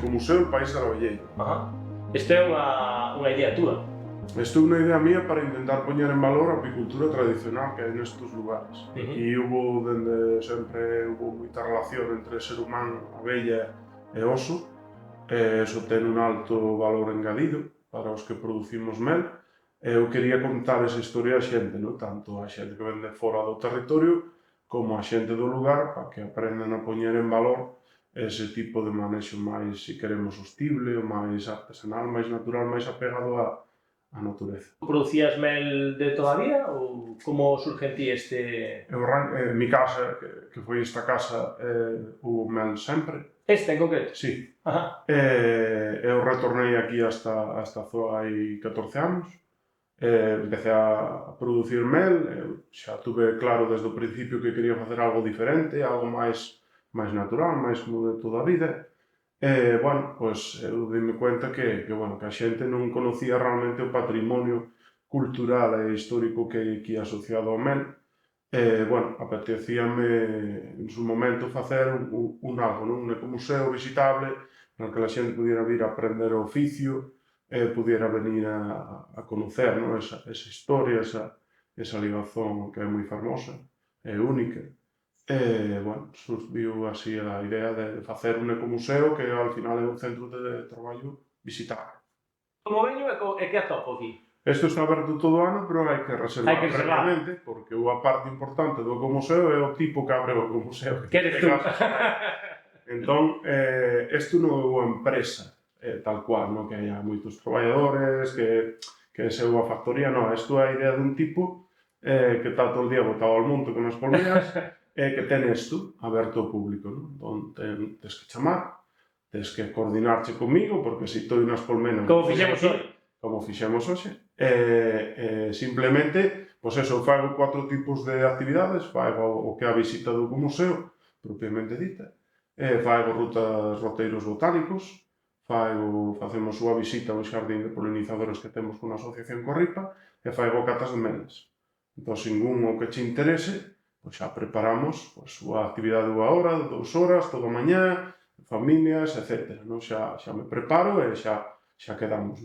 ecomuseo El País da Lavalleira. Isto é unha idea túa. Isto é unha idea mía para intentar poñer en valor a apicultura tradicional que hai nestes lugares. Aquí dende sempre hubo moita relación entre ser humano, abella e oso. Eso ten un alto valor engadido para os que producimos mel. Eu quería contar esa historia a xente, tanto a xente que vende fora do territorio como a xente do lugar, para que aprendan a poñer en valor ese tipo de manexo máis, se queremos, sostible, máis artesanal, máis natural, máis apegado á natureza. Producías mel de toda a vida ou como surge en ti este... En mi casa, que foi esta casa, hubo mel sempre. Este en concreto? Sí. Eu retornei aquí hasta hai 14 anos. Empecé a producir mel, xa tuve claro desde o principio que quería facer algo diferente, algo máis natural, máis como de toda a vida. Pois eu dime cuenta que a xente non conocía realmente o patrimonio cultural e histórico que hai aquí asociado ao mel. Apetecíame en su momento facer un algo, un ecomuseo visitable no que a xente pudiera vir a aprender o oficio, pudiera venir a conocer esa historia, esa ligazón que é moi fermosa, é única. Surgiu así a idea de facer un ecomuseo que ao final é un centro de traballo visitable. Como veño é que atopo aquí? Isto está aberto todo o ano, pero hai que reservar previamente, porque a parte importante do ecomuseo é o tipo que abre o ecomuseo. Que eres tú. Entón, isto non é unha empresa tal cual, que hai moitos traballadores, que é unha factoría, non. Isto é a idea dun tipo que está todo o día botado ao monte con as polmeas, que ten isto aberto ao público. Entón, tens que chamar, tens que coordinarche comigo, porque se estou nas polmenas... Como fixemos hoxe. Como fixemos hoxe. Simplemente, pois eso, fago 4 tipos de actividades. Fago o que é a visita do museo, propiamente dita. Fago roteiros botánicos. Facemos unha visita ao xardín de polinizadores que temos con a Asociación Corripa e fago catas de meles. Entón, según o que che interese, pois xa preparamos a actividade de 1 hora, de 2 horas, toda a mañá, familias, etc. Xa me preparo e xa quedamos,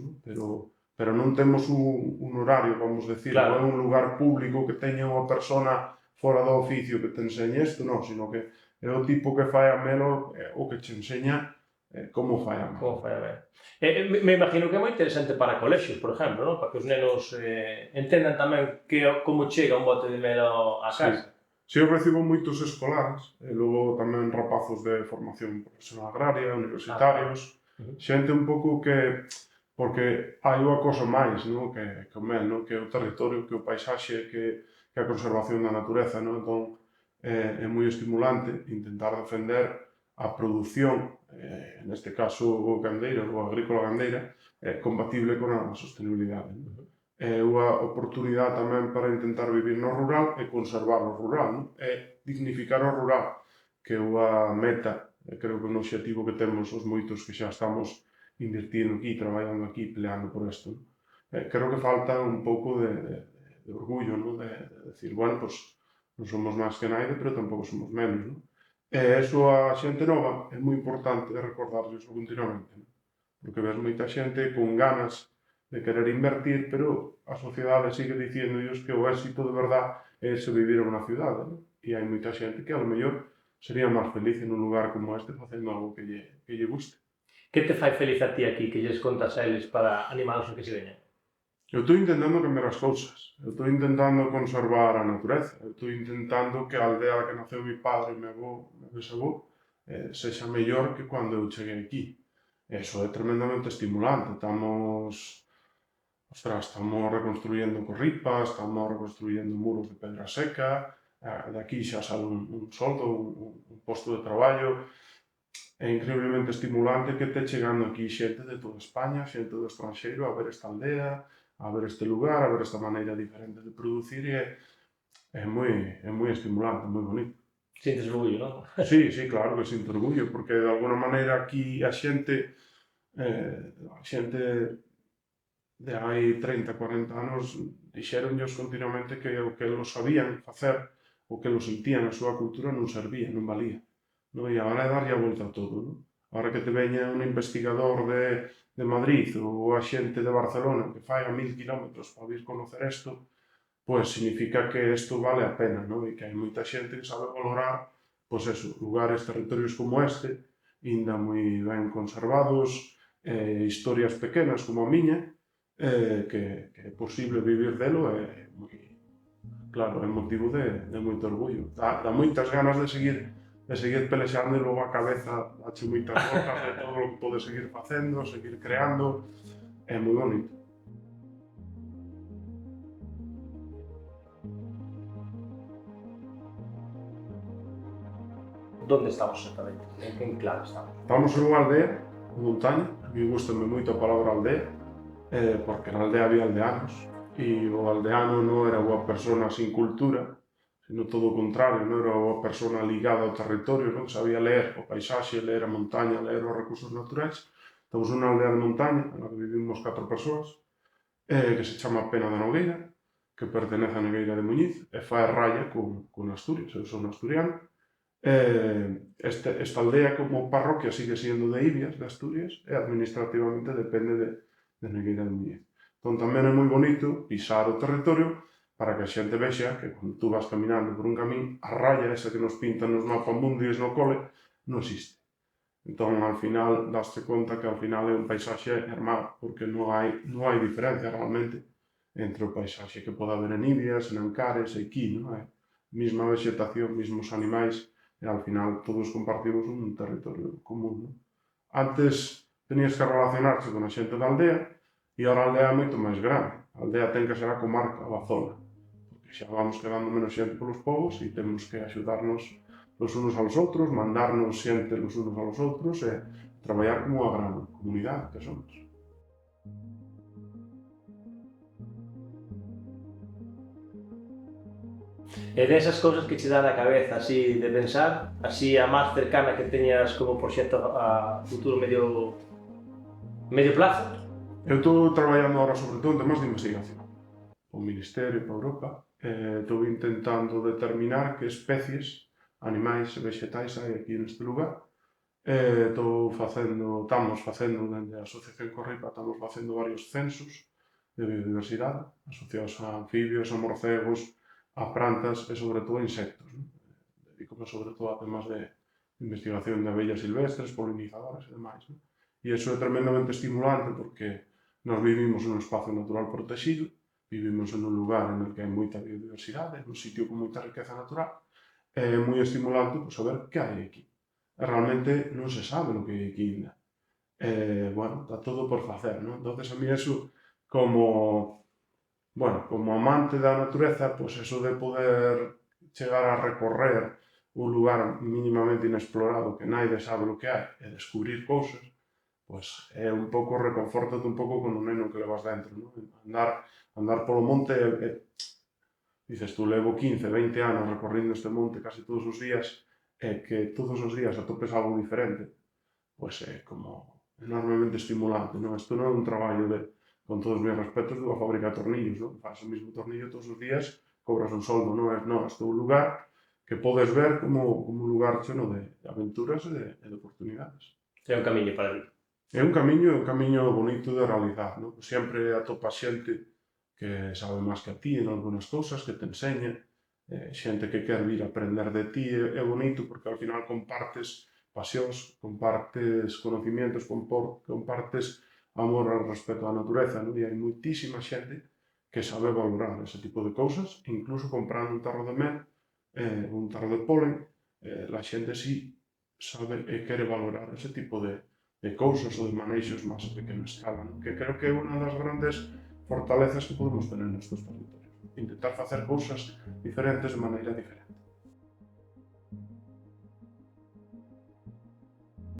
pero non temos un horario, vamos decir, non é un lugar público que teña unha persona fora do oficio que te enseñe isto, non, sino que é o tipo que fai a mel o que te enseña como fai a mel. Como fai a mel. Me imagino que é moi interesante para colexios, por exemplo, para que os nenos entendan tamén como chega un bote de mel á casa. Si, eu recibo moitos escolares, e logo tamén rapazos de formación profesional agraria, universitarios, xente un pouco que... Porque hai unha cosa máis que o mel, que é o territorio, que o paisaxe, que a conservación da natureza. Entón, é moi estimulante intentar defender a produción, neste caso gandeira, ou agrícola gandeira, compatible con a sostenibilidade. É unha oportunidade tamén para intentar vivir no rural e conservar o rural, e dignificar o rural, que é unha meta, creo que un obxectivo que temos os moitos que xa estamos invirtindo aquí, traballando aquí, peleando por isto. Creo que falta un pouco de orgullo, de decir, pois non somos máis que naide, pero tampouco somos menos. E iso a xente nova é moi importante recordarles continuamente, porque ves moita xente con ganas de querer invertir, pero a sociedade sigue dicéndolles que o éxito de verdad é se vivir en unha cidade. E hai moita xente que, ao mellor, sería máis feliz en un lugar como este facendo algo que lle guste. Que te fai feliz a ti aquí, que lles contas a eles para animalos a que se veñan? Eu estou intentando cambiar as cousas. Eu estou intentando conservar a natureza. Eu estou intentando que a aldea que naceu mi padre, meu bisavó, sexa mellor que cando eu cheguei aquí. Eso é tremendamente estimulante. Estamos reconstruindo Corripas, estamos reconstruindo muros de pedra seca, de aquí xa sale un soldo, un posto de traballo. É increíblemente estimulante que te chegando aquí xente de toda España, xente do estranxeiro, a ver esta aldea, a ver este lugar, a ver esta maneira diferente de producir, e é moi estimulante, moi bonito. Sintes orgullo, non? Sí, claro que sinto orgullo, porque de alguna maneira aquí a xente de hai 30, 40 anos dixeronllos continuamente que o que eles sabían facer, o que eles sentían a súa cultura non servía, non valía. E agora é darlle a volta a todo. Ahora que te veña un investigador de Madrid ou a xente de Barcelona que fai a 1000 kilómetros para vir conocer isto, pois significa que isto vale a pena, non? E que hai moita xente que sabe valorar, pois eso, lugares, territorios como este, ainda moi ben conservados, historias pequenas como a miña, que é posible vivir delo, é moi, claro, é motivo de moito orgullo. Dá moitas ganas de seguir pelexando e logo a cabeza dache moitas voltas de todo o que podes seguir facendo, seguir creando, é moi bonito. Donde estamos exactamente? En que enclave estamos? Estamos en unha aldea, en montaña, a mí gustame moito a palabra aldea, porque na aldea había aldeanos, e o aldeano non era unha persona sin cultura, sino todo o contrario, non era unha persona ligada ao territorio, non sabía ler o paisaxe, ler a montaña, ler os recursos naturais. Estamos nunha aldea de montaña, na que vivimos 4 persoas, que se chama Pena da Nogueira, que pertenece a Nogueira de Muñiz, e fai raya con Asturias, eu son asturiano. Esta aldea como parroquia sigue siendo de Ibias, de Asturias, e administrativamente depende de Nogueira de Muñiz. Entón tamén é moi bonito pisar o territorio para que a xente vexa que quando tú vas caminando por un camín, a raya esa que nos pintan nos mapamundis no cole non existe. Entón, al final, daste conta que al final é un paisaxe hermano, porque non hai diferencia realmente entre o paisaxe que pode haber en Ibias, en Ancares e aquí, non é? Mesma vegetación, mesmos animais, e al final todos compartimos un territorio común, non? Antes tenías que relacionarse con a xente da aldea, e ahora a aldea é moito máis grande. A aldea ten que ser a comarca ou a zona, porque xa vamos quedando menos xente polos povos e temos que axudarnos los unos aos outros, mandarnos xente los unos aos outros e traballar como a gran comunidade que somos. E desas cousas que che dá na cabeza, así, de pensar, así a máis cercana que teñas como proxecto a futuro medio plazo? Eu estou traballando ahora sobre todo en temas de investigación. O Ministerio para Europa estou intentando determinar que especies, animais e vegetais hai aquí neste lugar. Estamos facendo, dende a Asociación Corripa, estamos facendo varios censos de biodiversidade, asociados a anfibios, a morcegos, a plantas e sobre todo a insectos. Dedícome sobre todo a temas de investigación de abellas silvestres, polinizadoras e demais. E iso é tremendamente estimulante porque nós vivimos nun espacio natural protegido, vivimos en un lugar en el que hai moita biodiversidade, un sitio con moita riqueza natural, é moi estimulante pues, saber que hai aquí. E realmente non se sabe o que hai aquí ainda. Bueno, está todo por facer, non? Entonces a mí eso, como amante da natureza, pues eso de poder chegar a recorrer un lugar mínimamente inexplorado que naide sabe o que hai e descubrir cousas, pues é un pouco, reconfortate un pouco con o neno que levas dentro, non? Andar polo monte dices tú, levo 15, 20 anos recorrindo este monte casi todos os días e que todos os días atopes algo diferente, pois é como enormemente estimulante, non? Isto non é un traballo con todos os meus respetos, de unha fábrica de tornillos, non? Faz o mesmo tornillo todos os días, cobras un soldo, non? Isto é un lugar que podes ver como un lugar cheno de aventuras e de oportunidades. É un camiño para ti. É un camiño bonito de realizar, non? Sempre atopas xente que sabe máis que a ti en algunhas cousas, que te enseña, xente que quer vir a aprender de ti, é bonito porque ao final compartes pasións, compartes conocimientos, compartes amor ao respecto á natureza, non? E hai moitísima xente que sabe valorar ese tipo de cousas, incluso comprando un tarro de mel, un tarro de polen, a xente sí sabe e quere valorar ese tipo de cousas ou de maneixos máis a pequena escala, non? Que creo que é unha das grandes fortalezas que podemos tener nestes territorios. Intentar facer cousas diferentes de maneira diferente.